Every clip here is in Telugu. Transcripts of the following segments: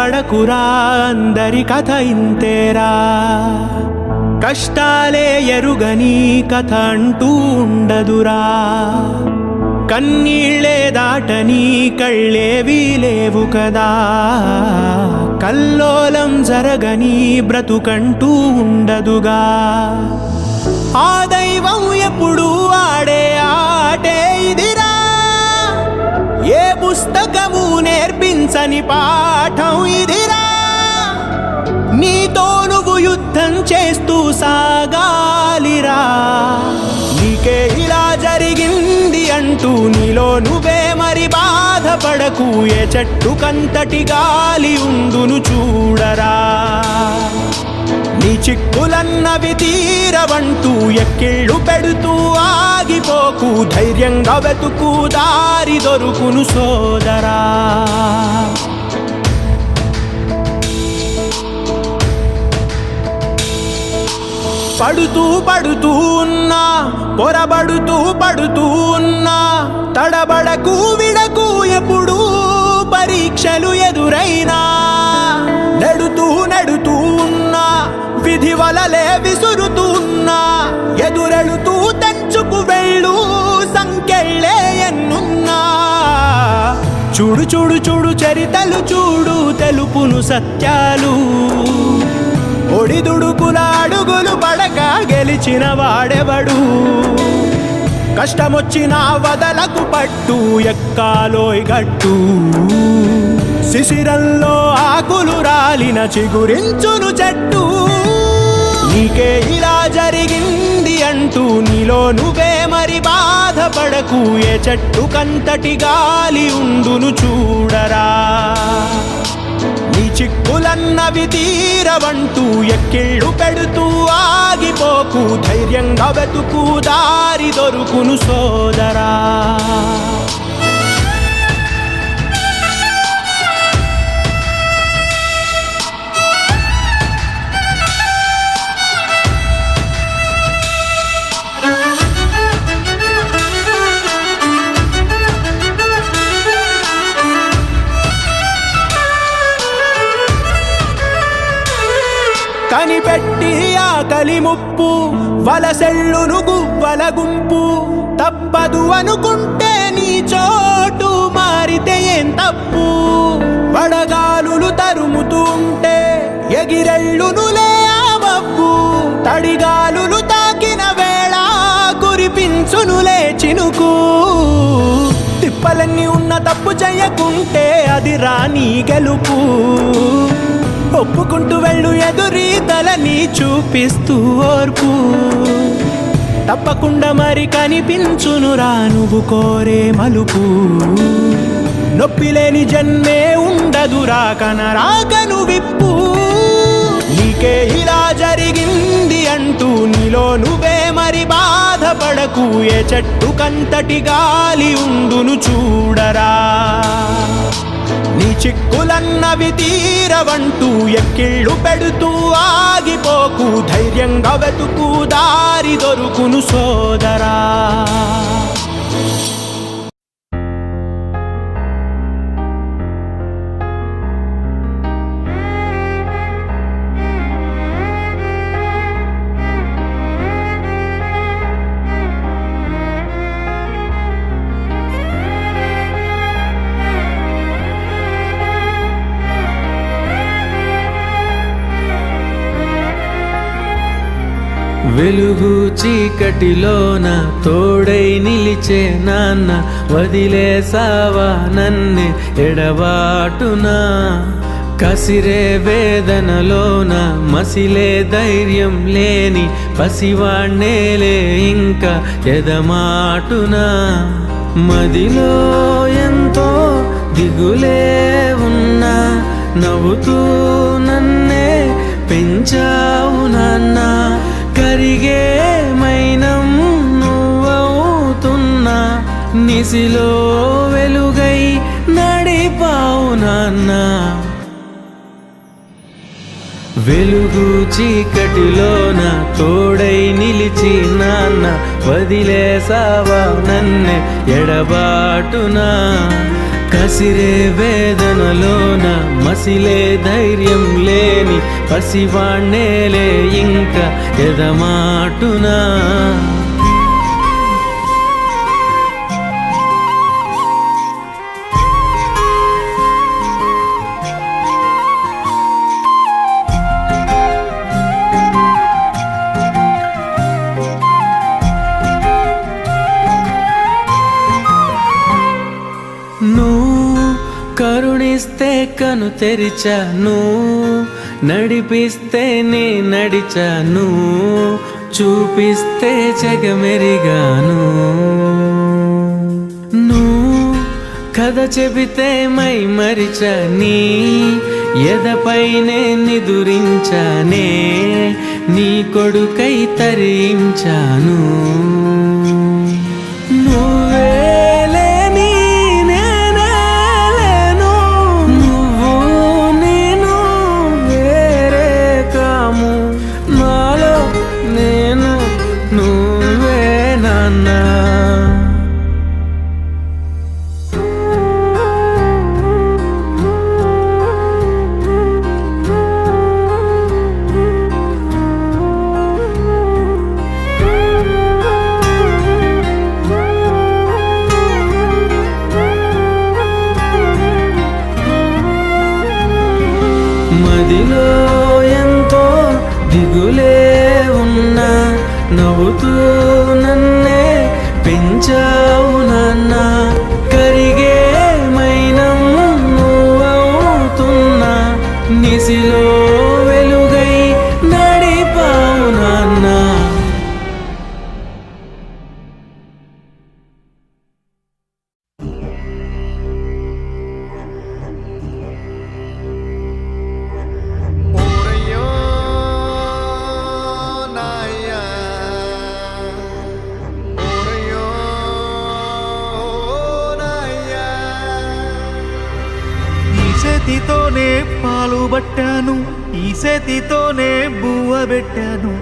భయపడకురా అందరి కథ ఇంతేరా కష్టాలే ఎరుగని కథ అంటూ ఉండదురా కన్నీళ్ళే దాటని కళ్ళేవీ లేవు కదా కల్లోలం జరగని బ్రతుకంటూ ఉండదుగా ఆ దైవం ఎప్పుడు ఆడే ఆటే ఇదిరా ఏ పుస్తకము నేర్పించని పాఠం ఇదిరా నీతో నువ్వు యుద్ధం చేస్తూ సాగాలిరా నీకే ఇలా జరిగింది అంటూ నీలో నువ్వే మరి బాధపడకు ఏ చెట్టుకంతటి గాలి ఉండును చూడరా నీ చిక్కులన్నవి తీరవంటూ ఎక్కిళ్ళు పెడుతూ ఆగిపోకు ధైర్యంగా వెతుకు దారి దొరుకును సోదరా పడుతూ పడుతూ ఉన్నా పొరబడుతూ పడుతూ ఉన్నా తడబడకు విడకు ఎప్పుడు పరీక్షలు ఎదురైనా నెడుతూ నెడుతూ ఉన్నా విధి వలలే విసురుతూ ఉన్నా ఎదురెళుతూ తెంచుకు వెళ్ళు సంకెళ్ళే ఎన్నున్నా చూడు చూడు చూడు చరితలు చూడు తెలుపును సత్యాలు ఒడిదుడుకుల అడుగులు పడక గెలిచిన వాడెవడు కష్టమొచ్చిన వదలకు పట్టు ఎక్కాలోయ్ గట్టు శిశిరంలో ఆకులు రాలిన చిగురించును చెట్టు నీకే ఇలా జరిగింది అంటూ నీలో నువ్వే మరి బాధపడకు ఏ చెట్టు కంతటి గాలి ఉండును చూడరా నీ చిక్కులన్నవి తీరవంటూ ఎక్కిళ్ళు పెడుతూ ఆగిపోకు ధైర్యంగా వెతుకు దారి దొరుకును సోదరా కనిపెట్టి ఆకలి ముప్పు వలసెళ్ళును గువ్వల గుంపు తప్పదు అనుకుంటే నీ చోటు మారితే ఏం తప్పు వడగాలులు తరుముతూ ఉంటే ఎగిరెళ్ళునులే ఆ మబ్బు తడిగాలులు తాకిన వేళ కురిపించునులే చినుకు తిప్పలన్నీ ఉన్న తప్పు చేయకుంటే అది రాని గెలుపు ఒప్పుకుంటూ వెళ్ళు ఎదురీతలని చూపిస్తూ ఓర్పు తప్పకుండా మరి కనిపించునురా నువ్వు కోరే మలుపు నొప్పి లేని జన్మే ఉండదురా కనరాకను విప్పు నీకే ఇలా జరిగింది అంటూ నీలో నువ్వే మరి బాధపడకు ఏ చెట్టు కంతటి గాలి ఉండును చూడరా నీ చిక్కులన్నవి తీరవంటూ ఎక్కిళ్ళు పెడుతూ ఆగిపోకు ధైర్యంగా వెతుకు దారి దొరుకును సోదరా వెలుగు చీకటిలోన తోడై నిలిచే నాన్న వదిలేసావా నన్నే ఎడబాటునా కసిరే వేదనలోన మసిలే ధైర్యం లేని పసివాణ్ణేలే ఇంకా ఎదమాటునా మదిలో ఎంతో దిగులే ఉన్నా నవ్వుతూ నన్నే పెంచావు నాన్న కరిగే మైనం నువ్వవుతున్నా నిసిలో వెలుగై నడిపావు నాన్న వెలుగు చీకటిలోన తోడై నిలిచి నాన్న వదిలేసావా నన్నే ఎడబాటునా కసిరే వేదనలోన మసిలే ధైర్యం లేని పసివాణ్ణేలే ఇంకా ఎదమాటునా. నువ్వు కరుణిస్తే కను తెరిచాను, నడిపిస్తే నే నడిచాను, చూపిస్తే జగమెరిగాను. నువ్వు కథ చెబితే మై మరిచని ఎదపైనే నిదురించానే, నీ కొడుకై తరించాను. మదిలో ఎంతో దిగులే ఉన్నా, నవ్వుతూ నన్నే పెంచావు నాన్న. కరిగే మైనం నువ్వవుతున్నా, నిసిలో వెలుగై నడిపావు నాన్న. చేతితోనే పాలు పట్టాను, ఈ చేతితోనే బువ్వ పెట్టాను,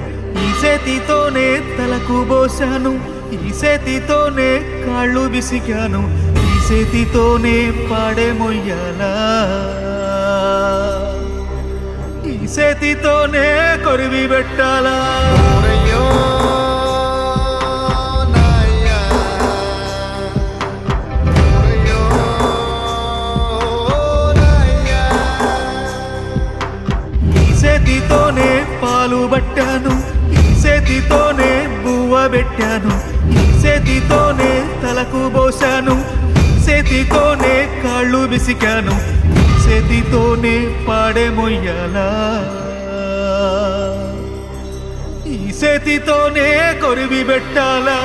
ఈ చేతితోనే తలకు పోసాను, ఈ చేతితోనే కాళ్ళు బిసికాను, ఈ చేతితోనే పాడే మొయ్యాలా, ఈ చేతితోనే కొరివి పెట్టాలా. చేతితోనే పాలు పట్టాను, ఈ చేతితోనే బువ్వ పెట్టాను, ఈ చేతితోనే తలకు పోసాను, ఈ చేతితోనే కాళ్ళు బిసికాను, ఈ చేతితోనే పాడే మొయ్యాలా, ఈ చేతితోనే కొరివి పెట్టాలా.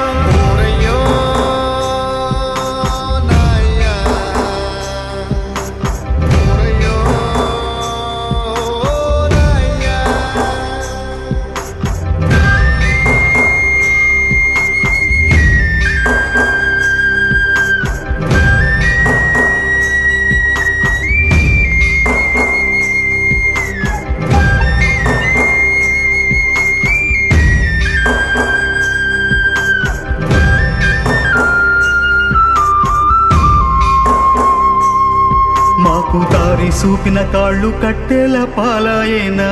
మాకు దారి చూపిన కాళ్ళు కట్టెల పాలాయేనా,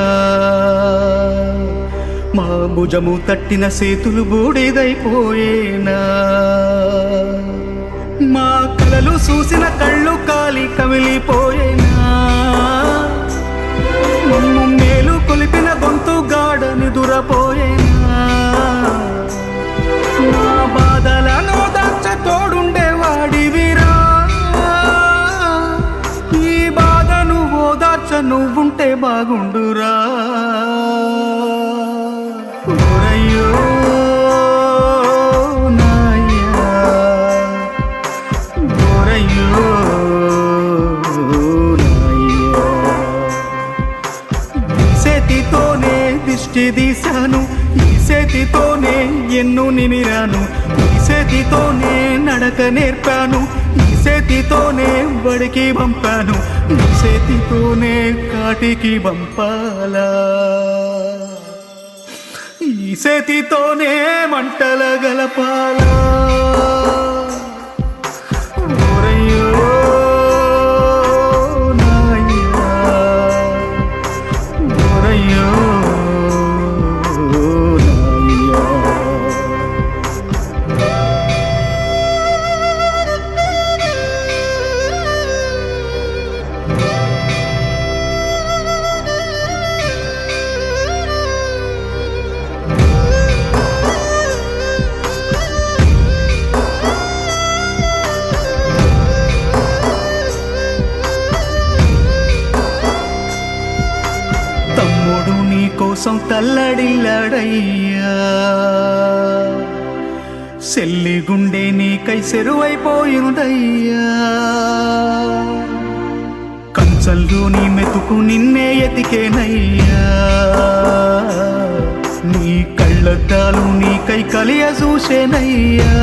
మా భుజము తట్టిన చేతులు బూడిదైపోయేనా, మా కలలు చూసిన కళ్ళు కాలి కమిలిపోయేనా, మమ్ము మేలు కొలిపిన గొంతు గాఢ నిదురపోయేనా, మా బాధలను దాచ తోడుండేవాడివిరా, నువ్వుంటే బాగుండురా. ఓరయ్యో నాయ్యా, ఓరయ్యో నాయ్యా. ఈ చేతితోనే దిష్టి తీశాను, ఈ చేతితోనే ఎన్ను నిమిరాను, ఈ చేతితోనే నడక నేర్పాను, ఈ చేతితోనే బడికి పంపాను, ఈ చేతితోనే కాటికి పంపాలా, ఈ చేతితోనే మంటల గలపాలా. ఓరయ్యో తమ్ముడు నీ కోసం తల్లడిల్లాడయ్యా, సెల్లి గుండె నీకై సెరువైపోయిందయ్యా. కంచంలో నీ మెతుకు నిన్నే ఎతికేనయ్యా, నీ కళ్ళద్దాలు నీకై కలియ చూసేనయ్యా.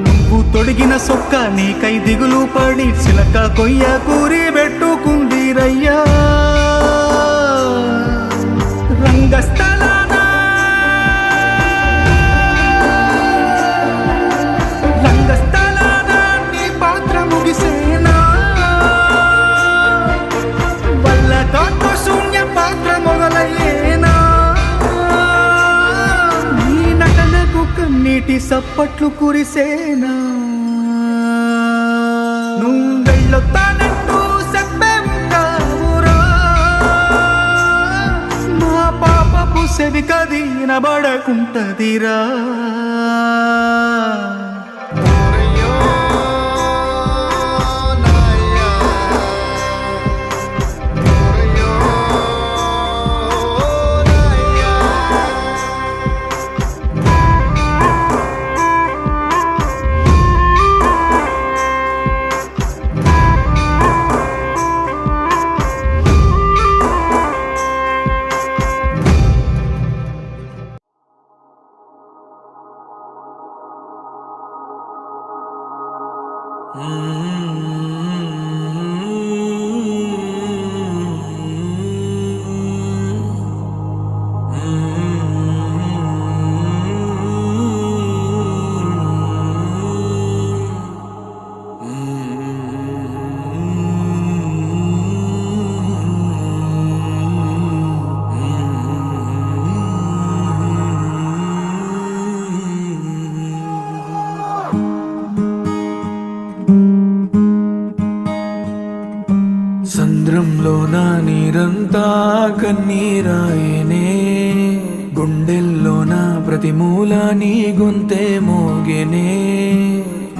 నువ్వు తొడిగిన సొక్క నీకై దిగులు పడి చిలక కొయ్య కూరి పెట్టుకుందిరయ్యా. రంగస్థలాన నీ పాత్ర ముగిసేనా, వల్ల కాంతో శూన్య పాత్ర మొదలయ్యేనా. నీ నటనకు కన్నీటి సప్పట్లు కురిసేనా. నువ్వు వెళ్ళొత్తానంటూ చెప్పే ఉంటావురా, మా పాపపు సెవి కది నబడకుంటదిరా. సంద్రంలో నా నీరంతా కన్నీరాయనే, గుండెల్లో నా ప్రతి మూల నీ గొంతే మోగెనే.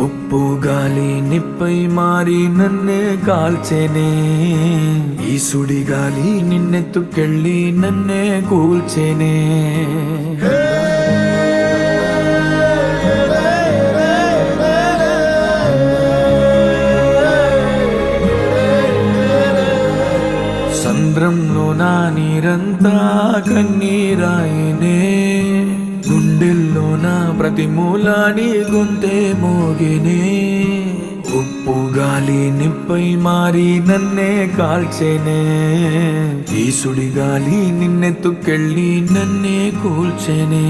ఉప్పు గాలి నిప్పై మారి నన్నే కాల్చెనే, ఈ సుడి గాలి నిన్నెత్తుకెళ్ళి నన్నే కూల్చెనే. సంద్రంలో నా నీరంతా కన్నీరాయనే, గుండెల్లో నా ప్రతి మూల నీ గొంతే మోగెనే. ఉప్పు గాలి నిప్పై మారి నన్నే కాల్చెనే, ఈ సుడి గాలి నిన్నెత్తుకెళ్ళి నన్నే కూల్చెనే.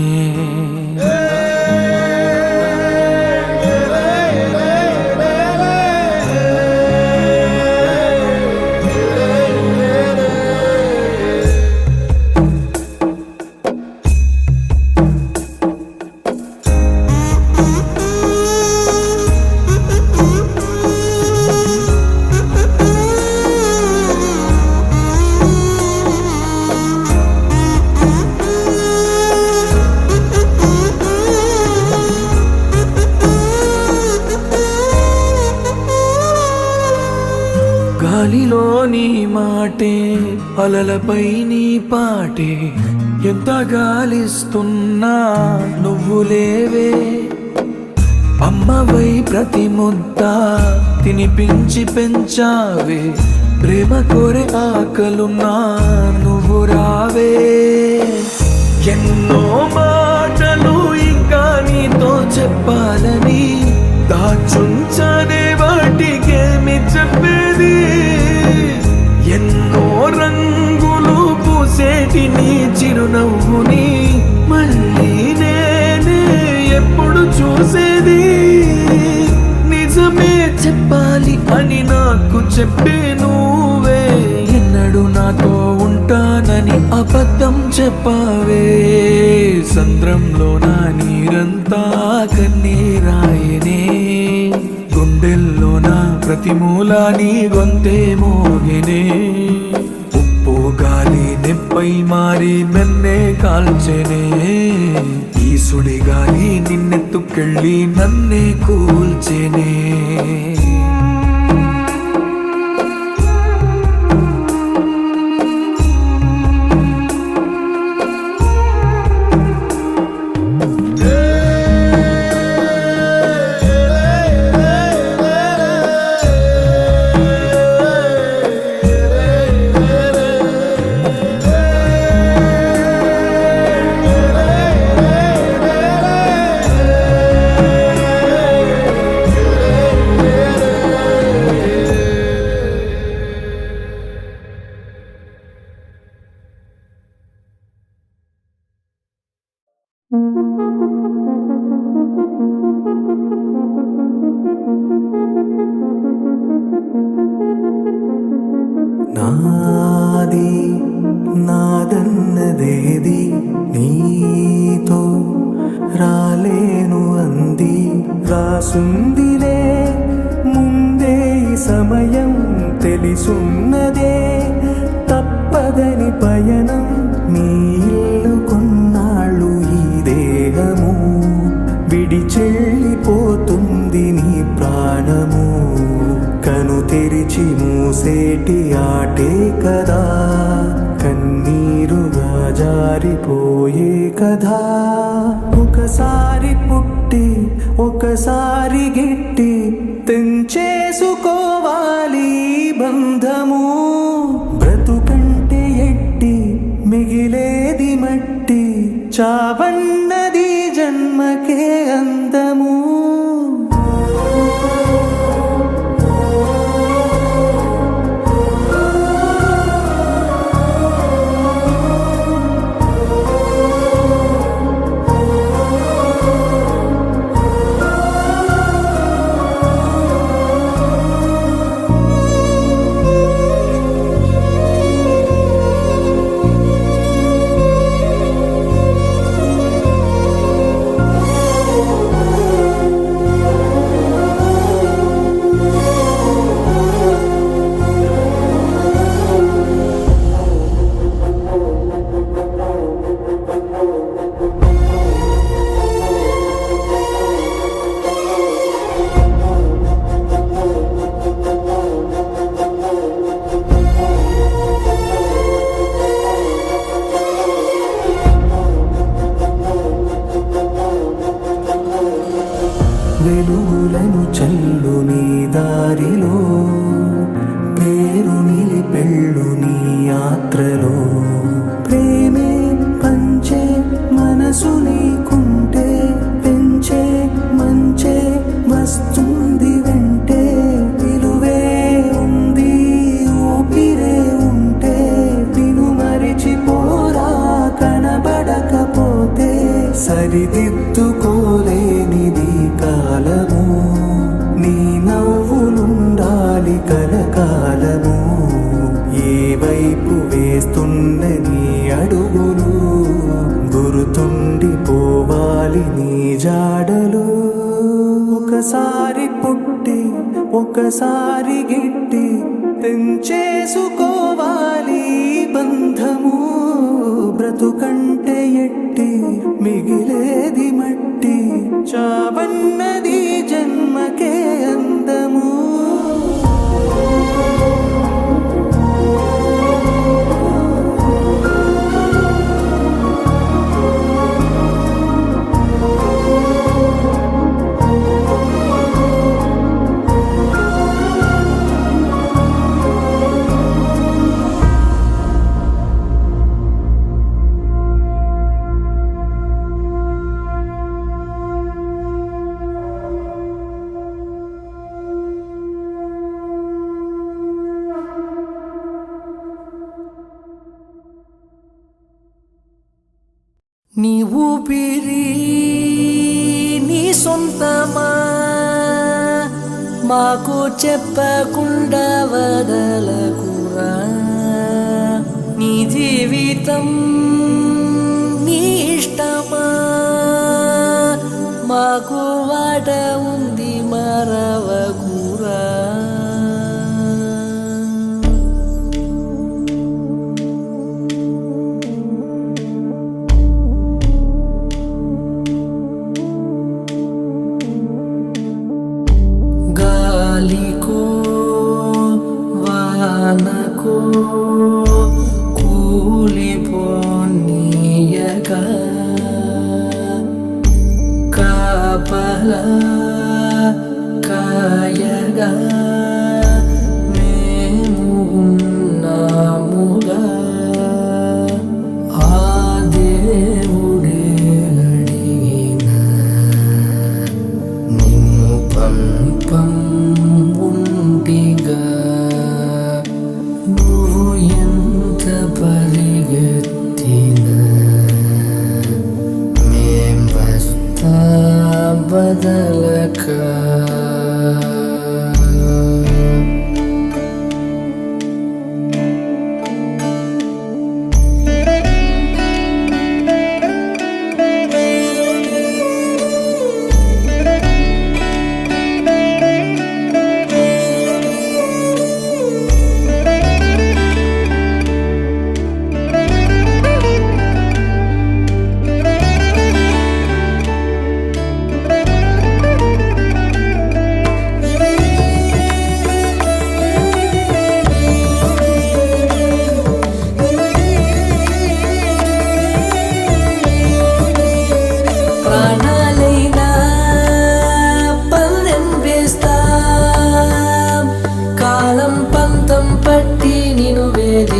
గాలిలో నీ మాటే, అలలపై నీ పాటే, ఎంత గాలిస్తున్నా నువ్వు లేవే. అమ్మవై ప్రతి ముద్ద తినిపించి పెంచావే, ప్రేమ కోరే ఆకలున్నా నువ్వు రావే. ఎన్నో మాటలు ఇంకా నీతో చెప్పాలని దాచుంచనే, వాటికేమి చెప్పేది. ఎన్నో రంగులు పూసేటి నీ చిరునవ్వుని మళ్ళీ నేనే ఎప్పుడు చూసేది. నిజమే చెప్పాలి అని నాకు చెప్పే నువ్వే, ఎన్నడూ నాతో ఉంటానని అబద్ధం చెప్పావే. సంద్రంలో నా నీరంతా కన్నీరాయనే, గుండెల్లో నా ప్రతి మూల నీ గొంతే మోగెనే. ఉప్పు గాలి నిప్పై మారి నన్నే కాల్చెనే, ఈ సుడి గాలి నిన్నెత్తుకెళ్ళి నన్నే కూల్చెనే. మనసుందిలే ముందే ఈ సమయం తెలిసున్నదే తప్పదని పయనం నీ ఇల్లు కొన్నాళ్ళు ఈ దేహము విడిచెళ్ళిపోతుంది నీ ప్రాణము కను తెరిచి మూసేటి ఆటే కదా కన్నీరుగా జారిపోయే కదా ఒకసారి పుట్టి ఒకసారి గిట్టి తెంచేసుకోవాలి బంధము బ్రతుకంటే ఎట్టి మిగిలేది మట్టి చావన్నది జన్మకే అందము వెలుగులను చల్లు నీ దారిలో పేరు నిలిపెళ్ళు నీ యాత్రలో ప్రేమే పంచే మనసు నీకుంటే పెంచే మంచే వస్తుంది వెంటే విలువే ఉంది ఊపిరే ఉంటే విను మరిచిపోరా కనబడకపోతే సరిదిద్దుకోలేనిది కాలము నీ నవ్వులుండాలి కలకాలము ఏ వైపు వేస్తున్న నీ అడుగులు గుర్తుండిపోవాలి నీ జాడలు ఒకసారి పుట్టి ఒకసారి గిట్టి తెంచేసుకోవాలి బంధము బ్రతుకంటే ఎట్టి మిగిలేది మట్టి చావన్నది జన్మకే అందము నీ ఊపిరి నీ సొంతమా మాకు చెప్పకుండా వదలకురా నీ జీవితం నీ ఇష్టమా మాకు వాట ఉంది మరవకురా గాలికో వానకో కూలిపోని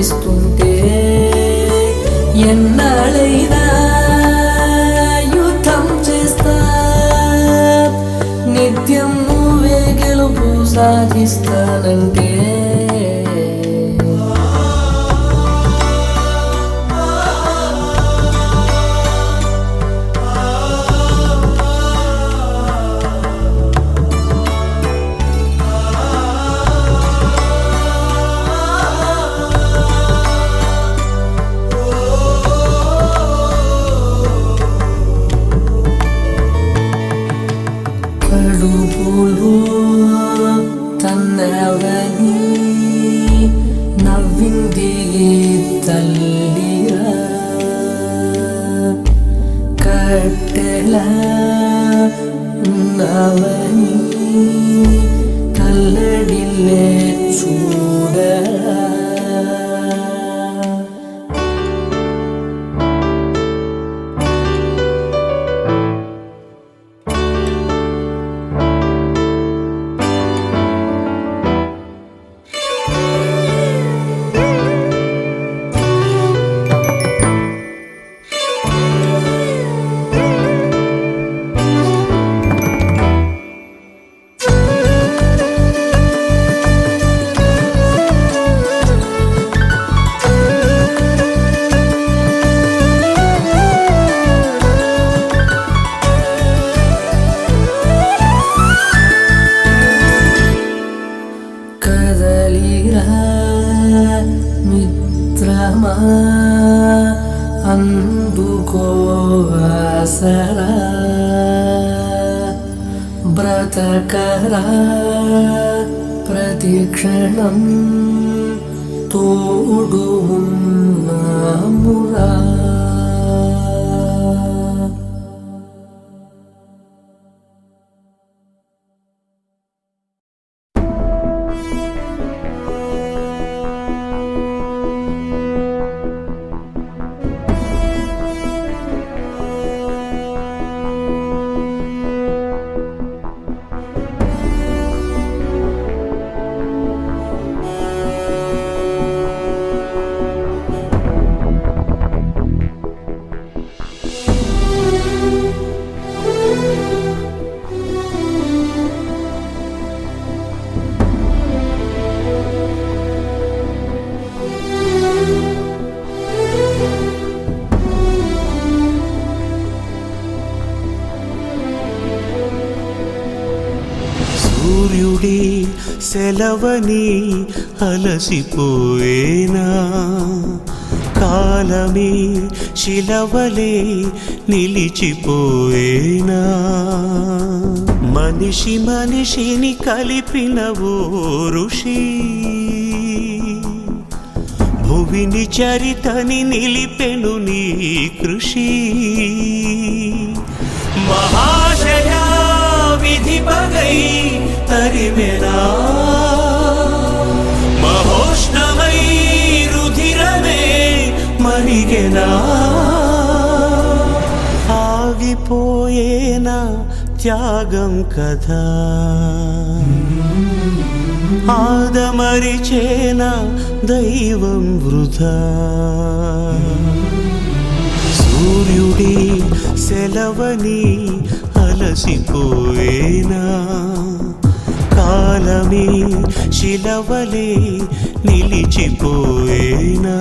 కనిపిస్తుంటే ఎన్నాళ్ళైనా యుద్ధం చేస్తా, నిత్యం నువ్వే గెలుపు సాధిస్తానంటే కడుపులో తన్నవని నవ్వింది తల్లిరా, కట్టెలా ఉన్నవని కల్లడిల్లే చూడరా. కదలిరా మిత్రమా అందుకో ఆసరా, బ్రతకరా ప్రతిక్షణం తోడు ఉన్నామురా. సూర్యుడి సెలవని అలసిపోయేనా, కాలమే శిలవలే నిలిచిపోయేనా, మనిషి మనిషిని కలిపిన ఓ ఋషి భువిని చరితని నిలిపెను నీ కృషి. మహాశయా విధి పగై తరిమెనా, మహోష్ణమై రుధిరమే మరిగెనా, ఆగిపోయేనా త్యాగం కదా, ఆదమరిచేనా దైవం వృధా. సూర్యుడి సెలవని అలసిపోయేనా, కాలమే శిలవలే నిలిచిపోయేనా.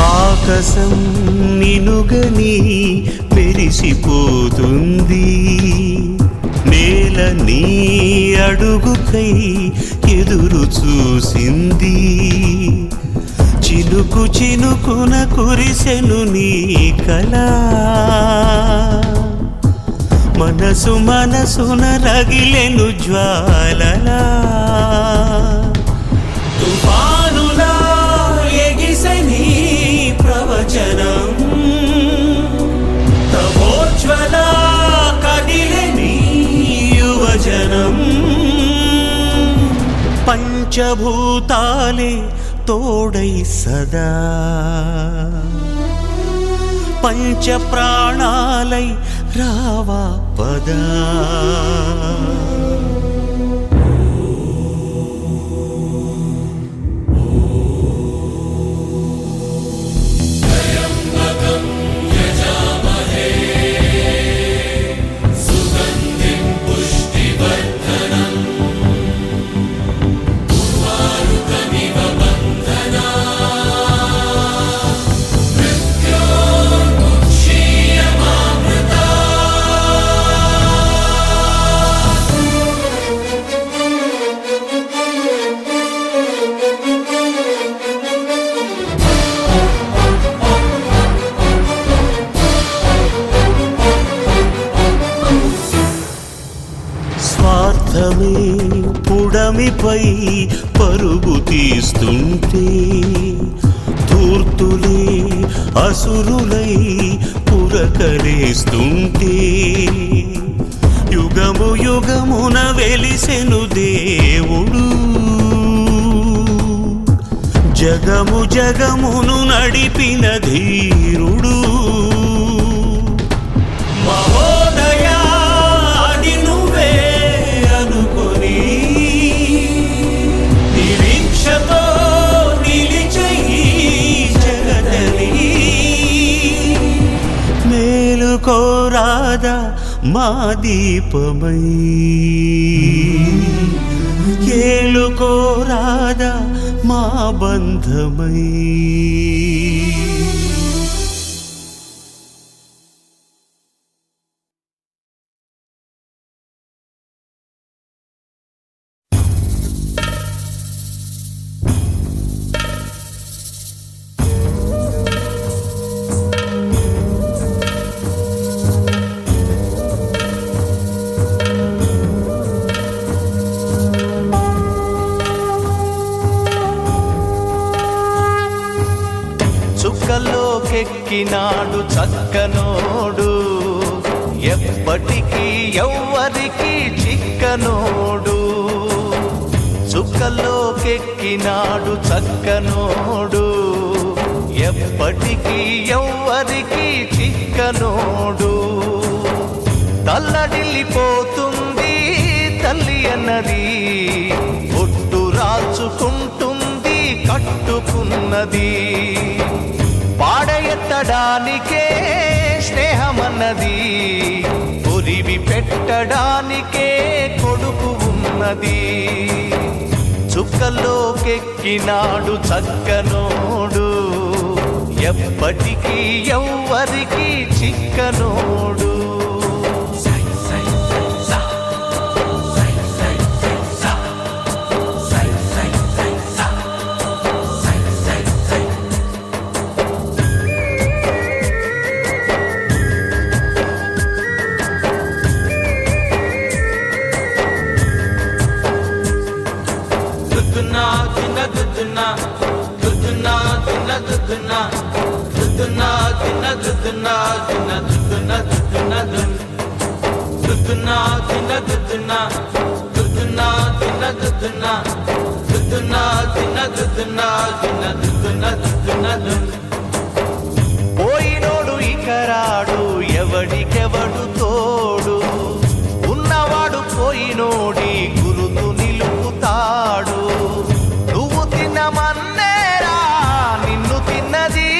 ఆకాశం నినుగని మెరిసిపోతుంది, నేల నీ అడుగుకై ఎదురు చూసింది, చినుకు చినుకున కురిసెను నీ కళ మనసు మనసున రగిలెను జ్వాలలా తుఫానులా ఎగిసె నీ ప్రవచనం తమోజ్వల కదిలె నీ యువజనం పంచభూతాలే తోడై సదా పంచ ప్రాణాలై రావా పదా స్వార్థమే పుడమిపై పరుగు తీస్తుంటే ధూర్తులే అసురులై పురకలేస్తుంటే యుగము యుగమున వెలిసెను దేవుడు జగము జగమును నడిపిన ధీరుడు మహోదయా కోరాదా మా దీపమై ఏలుకోరాదా మా బంధమై చుక్కలోకెక్కినాడు చక్కనోడు ఎప్పటికీ ఎవ్వరికి చిక్కనోడు చుక్కలోకెక్కినాడు చక్కనోడు ఎప్పటికీ ఎవ్వరికి చిక్కనోడు తల్లడిల్లిపోతుంది తల్లి అన్నది ఒట్టు రాచుకుంటుంది కట్టుకున్నది పాడెత్తడానికే స్నేహమన్నది కొరివి పెట్టడానికే కొడుకు ఉన్నది చుక్కల్లోకెక్కినాడు చక్కనోడు ఎప్పటికీ ఎవ్వరికి చిక్కనోడు పోయినోడు ఇకరాడు ఎవడికెవడు తోడు ఉన్నవాడు పోయినోడి గురుతు నిలుపుతాడు నువ్వు తిన్నమన్నేరా నిన్ను తిన్నది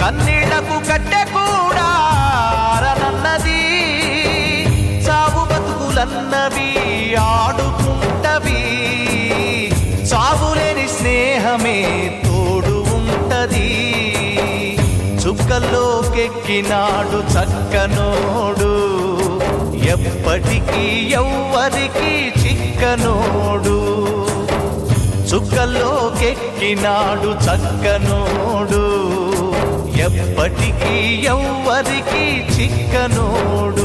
కన్నీళ్లకు కట్టె కూడా ఆరనన్నది చావు బతుకులన్నవి ఆడుకుంటవి చావులేని స్నేహమే తోడు ఉంటది చుక్కల్లోకెక్కినాడు చక్కనోడు ఎప్పటికీ ఎవ్వరికి చిక్కనోడు చుక్కల్లోకెక్కినాడు చక్కనోడు ఎప్పటికీ ఎవ్వరికి చిక్కనోడు